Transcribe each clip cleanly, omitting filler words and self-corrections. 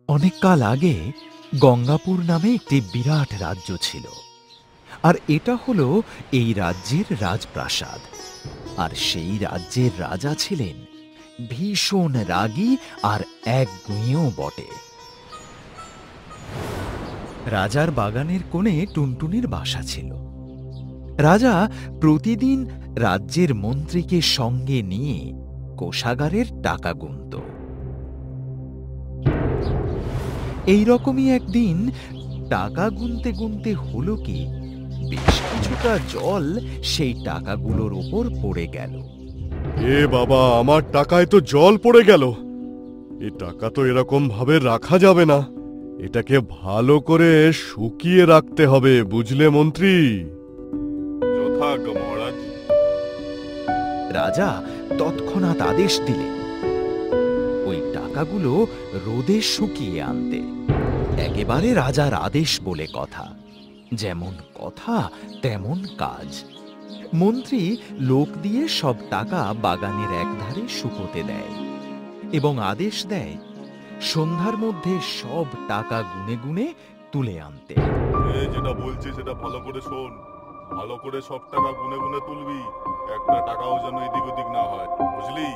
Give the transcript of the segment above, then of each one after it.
অনেক কাল আগে গঙ্গাপুর নামে একটি বিরাট রাজ্য ছিল। আর এটা হলো এই রাজ্যের রাজপ্রাসাদ। আর সেই রাজ্যের রাজা ছিলেন ভীষণ রাগী আর একগুঁয়েও বটে। রাজার বাগানের কোণে টুনটুনির বাসা ছিল। রাজা প্রতিদিন রাজ্যের মন্ত্রীকে সঙ্গে নিয়ে কোষাগারের টাকা গুনত। এইরকমই একদিন টাকা গুনতে গুনতে হলো কি, বেশ কিছুটা জল সেই টাকাগুলোর ওপর পড়ে গেল। এ বাবা, আমার টাকায় তো জল পড়ে গেল। এ টাকা তো এরকম ভাবে রাখা যাবে না। এটাকে ভালো করে শুকিয়ে রাখতে হবে, বুঝলে মন্ত্রী? যথাজ্ঞা মহারাজ। রাজা তৎক্ষণাৎ আদেশ দিলেন ওই টাকাগুলো রোদে শুকিয়ে আনতে। একেবারে রাজার আদেশ বলে কথা, যেমন কথা তেমন কাজ। মন্ত্রী লোক দিয়ে সব টাকা বাগানের একধারে শুকোতে দেয় এবং আদেশ দেয় সন্ধ্যার মধ্যে সব টাকা গুনে গুনে তুলে আনতে। যেটা বলছি সেটা ভালো করে শোন। ভালো করে সব টাকা গুনে গুনে তুলবি, একটা টাকাও যেন এদিক ওদিক না হয়, বুঝলি?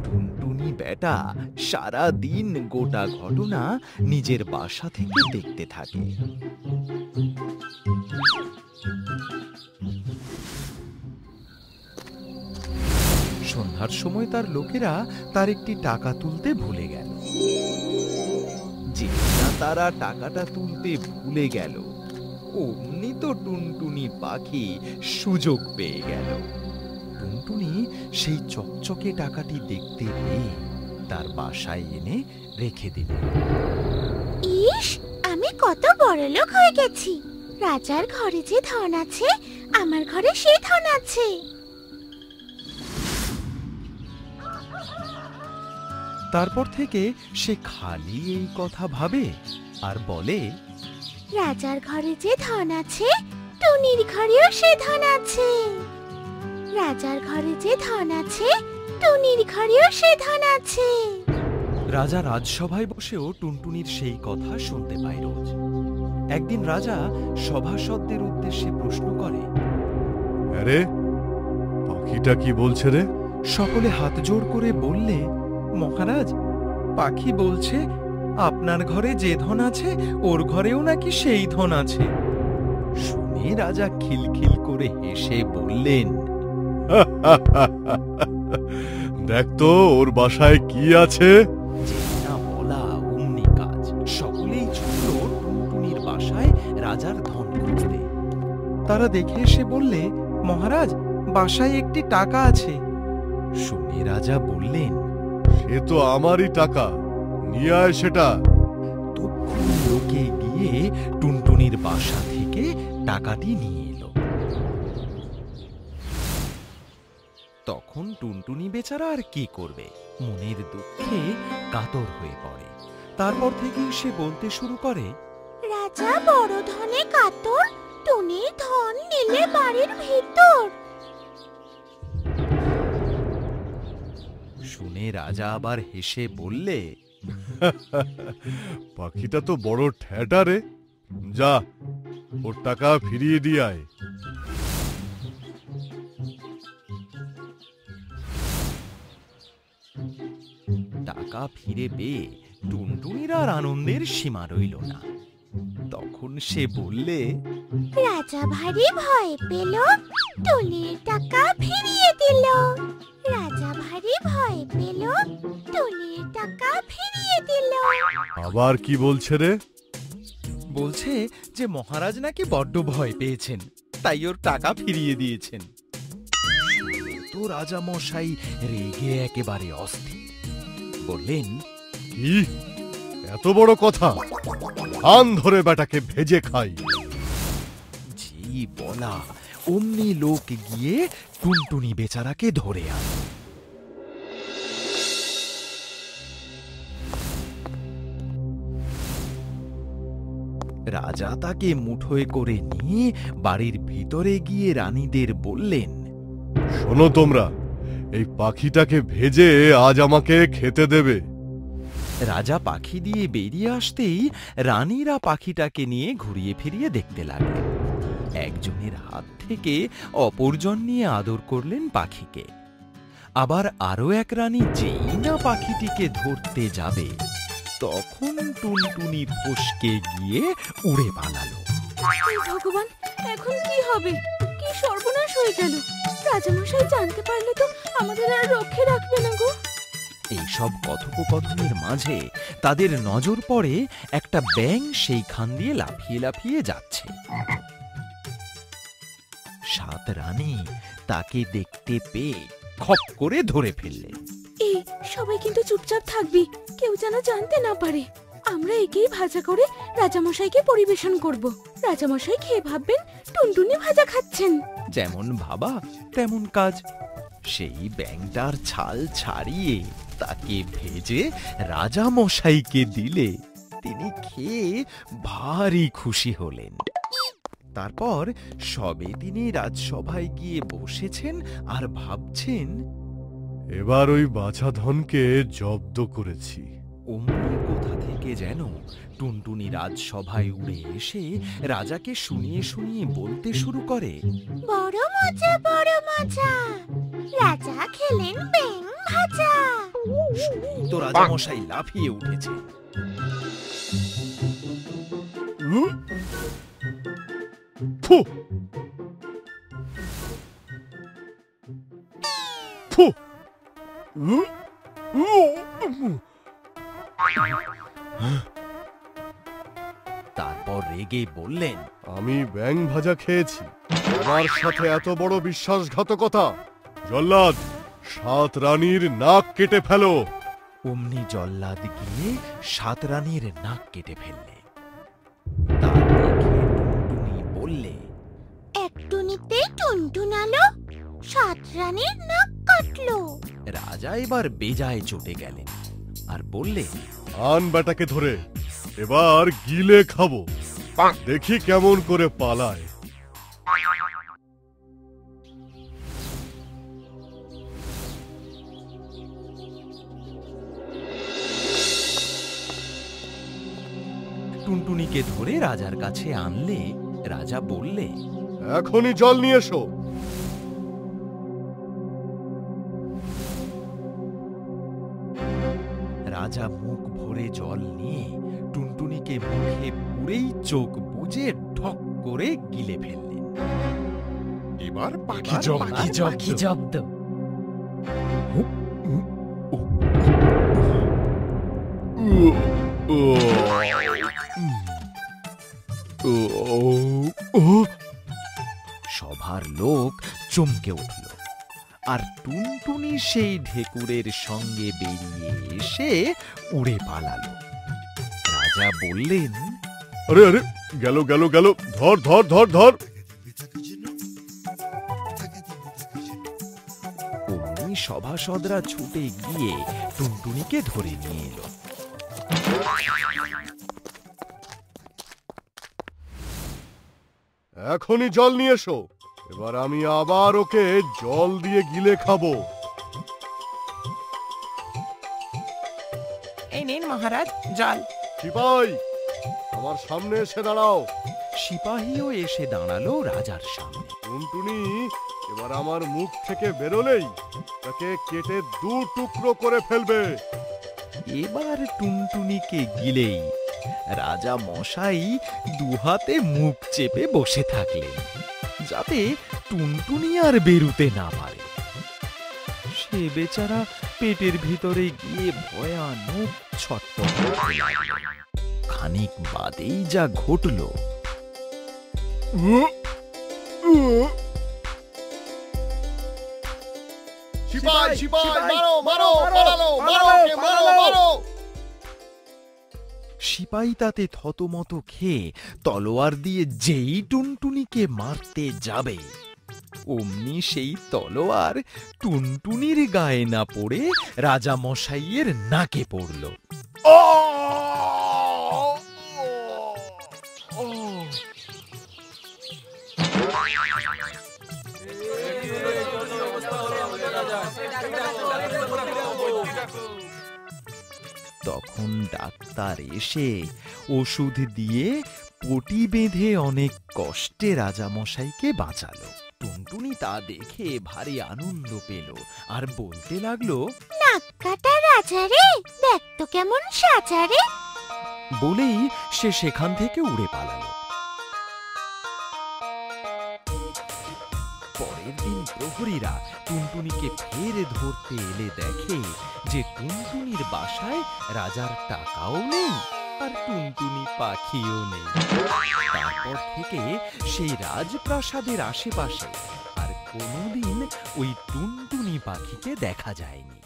টুনটুনি বেটা সারা দিন গোটা ঘটনা নিজের বাসা থেকে দেখতে থাকে। সন্ধ্যার সময় তার লোকেরা তার একটি টাকা তুলতে ভুলে গেল। যে না তারা টাকাটা তুলতে ভুলে গেল, অমনি তো টুনটুনি পাখি সুযোগ পেয়ে গেল। টুনটুনি সেই চকচকে টাকাটি দেখতে পেয়ে তার বাসায় এনে রেখে দিল। ইস, আমি কত বড়লোক হয়ে গেছি! রাজার ঘরে যে ধন আছে, আমার ঘরে সেই ধন আছে। তারপর থেকে সে খালি এই কথা ভাবে আর বলে, রাজার ঘরে যে ধন আছে, টুনির ঘরেও সে ধন আছে। রাজার ঘরে যে ধন আছে, টুনির ঘরেও সে ধন আছে। রাজা রাজসভায় বসেও টুনটুনির সেই কথা শুনতে পায় রোজ। একদিন রাজা সভাসদদের উদ্দেশ্যে প্রশ্ন করে, আরে পাখিটা কি বলছে রে? সকলে হাত জোড় করে বললে, মহারাজ, পাখি বলছে আপনার ঘরে যে ধন আছে ওর ঘরেও নাকি সেই ধন আছে। শুনে রাজা খিলখিল করে হেসে বললেন, দেখ তো ওর বাসায় কি আছে। যেই না বলা অমনি কাজ। সকলেই ছুটল টুনটুনির বাসায় রাজার ধন খুঁজতে। তারা দেখে এসে বললে, মহারাজ, বাসায় একটি টাকা আছে। শুনে রাজা বললেন, সে তো আমারই টাকা, নিয়ে আয় সেটা। তখন লোকে গিয়ে টুনটুনির বাসা থেকে টাকাটি নিয়ে এলো। তখন টুনটুনি বেচারা আর কি করবে, মনের দুঃখে কাতর হয়ে পড়ে। তারপর থেকেই সে বলতে শুরু করে, রাজা বড় ধনে কাতর, টুনির ধন নিলে বাড়ির ভিতর। শুনে রাজা আবার হেসে বললে, পাখিটা তো বড় ঠেটা রে, যা ওর টাকা ফিরিয়ে দিয়ে আয়। টাকা ফিরে পেয়ে টুনটুনির আর আনন্দের সীমা রইল না। তখন সে বললে, রাজা ভারী ভয় পেল, টুনির টাকা ফিরিয়ে দিল। রাজা ভারী ভয় পেল, টুনির টাকা ফিরিয়ে দিল। আবার কি বলছে রে? বলছে যে মহারাজ নাকি বড্ড ভয় পেয়েছেন, তাই ওর টাকা ফিরিয়ে দিয়েছেন। তো রাজা মশাই রেগে একেবারে অস্থির। বললেন, কি এত বড় কথা? কান ধরে বেটাকে ভেজে খাই। জি বলা অমনি লোক গিয়ে টুনটুনি বেচারাকে ধরে আন। রাজা তাকে মুঠোয় করে নিয়ে বাড়ির ভিতরে গিয়ে রানীদের বললেন, শোনো তোমরা, এই পাখিটাকে ভেজে আজ আমাকে খেতে দেবে। রাজা পাখি দিয়ে বেরিয়ে আসতেই রানীরা পাখিটাকে নিয়ে ঘুরিয়ে ফিরিয়ে দেখতে লাগলেন। একজনের হাত থেকে অপরজন নিয়ে আদর করলেন পাখিকে। আবার আরো এক রানী যেই না পাখিটিকে ধরতে যাবে, তখন টুনটুনি ফসকে গিয়ে উড়ে পালালো। ভগবান, এখন কি হবে? কি সর্বনাশ হয়ে গেল! রাজামশাই জানতে পারলে তো আমাদের আর রক্ষে রাখবে না গো। এইসব কথোপকথনের মাঝে তাদের নজর পড়ে একটা ব্যাঙ সেইখান দিয়ে লাফিয়ে লাফিয়ে যাচ্ছে। সাত রানী তাকে দেখতে পেয়ে খপ করে ধরে ফেললে। এই সবাই কিন্তু চুপচাপ থাকবি, কেউ যেন জানতে না পারে। আমরা একেই ভাজা করে রাজামশাইকে পরিবেশন করব। রাজামশাই খেয়ে ভাববেন টুনটুনি ভাজা খাচ্ছেন। যেমন ভাবা তেমন কাজ। সেই ব্যাঙটার ছাল ছাড়িয়ে তাকে ভেজে রাজা মশাইকে দিলে তিনি খেয়ে ভারী খুশি হলেন। তারপর সবে তিনি রাজসভায় গিয়ে বসেছেন আর ভাবছেন, এবার ওই বাছাধনকে জব্দ করেছি। অমনি কোথা থেকে যেন টুনটুনি রাজসভায় উড়ে এসে রাজাকে শুনিয়ে শুনিয়ে বলতে শুরু করে, বড় মজা, বড় মজা, রাজা খেলেন ব্যাঙ ভাজা। তো রাজামশাই লাফিয়ে উঠেছে। ফু! ফু! তারপর রেগে বললেন, আমি ব্যাঙ ভাজা খেয়েছি, আমার সাথে এত বড় বিশ্বাসঘাতকতা! জল্লাদ, সাত রানীর নাক কেটে ফেলো। অমনি জল্লাদ গিয়ে সাত রানীর নাক কেটে ফেললে। তা দেখে টুনটুনি বললে, এক টুনিতেই টুনটুনালো, সাত রানীর নাক কাটলো। রাজা এবার বেজায় চটে গেলেন আর বললেন, আন বেটাকে ধরে, এবার গিলে খাবো, দেখি কেমন করে পালায়। টুনটুনিকে ধরে রাজার কাছে আনলে রাজা বললে, এখনই জল নিয়ে এসো। রাজা মুখ ভরে জল নিয়ে টুনটুনিকে মুখে পুরেই চোখ বুজে ঠক করে গিলে ফেললেন। এবার পাখি জব্দ। সভার লোক চমকে উঠল, আর টুনটুনি সেই ঢেকুরের সঙ্গে বেরিয়ে এসে উড়ে পালালো। রাজা বললেন, আরে আরে, গেল গেল গেল, ধর ধর ধর ধর। অমনি সভাসদরা ছুটে গিয়ে টুনটুনিকে ধরে নিয়ে এলো। এখনই জল নিয়ে এসো, এবার আমি আবার ওকে জল দিয়ে গিলে খাবো। এই নিন মহারাজ জল। সিপাই, আমার সামনে এসে দাঁড়াও। সিপাহীও এসে দাঁড়ালো রাজার সামনে। টুনটুনি এবার আমার মুখ থেকে বেরোলেই তাকে কেটে দু টুকরো করে ফেলবে। এবার টুনটুনিকে গিলেই রাজা মশাই দুহাতে মুখ চেপে বসে থাকলেন, যাতে টুনটুনি আর বেরুতে না পারে। সে বেচারা পেটের ভিতরে গিয়ে ভয়ানক ছটফট করতে লাগল। খানিক বাদেই যা ঘটল। সিপাই সিপাই, মারো মারো, পালালো, মারো ওকে, মারো মারো। সিপাই তাতে থতমত খেয়ে তলোয়ার দিয়ে যেই টুনটুনিকে মারতে যাবে, অমনি সেই তলোয়ার টুনটুনির গায়ে না পড়ে রাজা মশাইয়ের নাকে পড়ল। তখন ডাক্তার এসে ওষুধ দিয়ে পটি বেঁধে অনেক কষ্টে রাজামশাইকে বাঁচালো। টুনটুনি তা দেখে ভারী আনন্দ পেল আর বলতে লাগলো, নাক কাটা রাজা রে, দেখ তো কেমন সাজা রে। বলেই সে সেখান থেকে উড়ে পালালো। পরের দিন প্রহরীরা টুনটুনিকে ফের ধরতে এলে দেখে যে টুনটুনির বাসায় রাজার টাকাও নেই আর টুনটুনি পাখিও নেই। তারপর থেকে সেই রাজপ্রাসাদের আশেপাশে আর কোনোদিন ওই টুনটুনি পাখিকে দেখা যায়নি।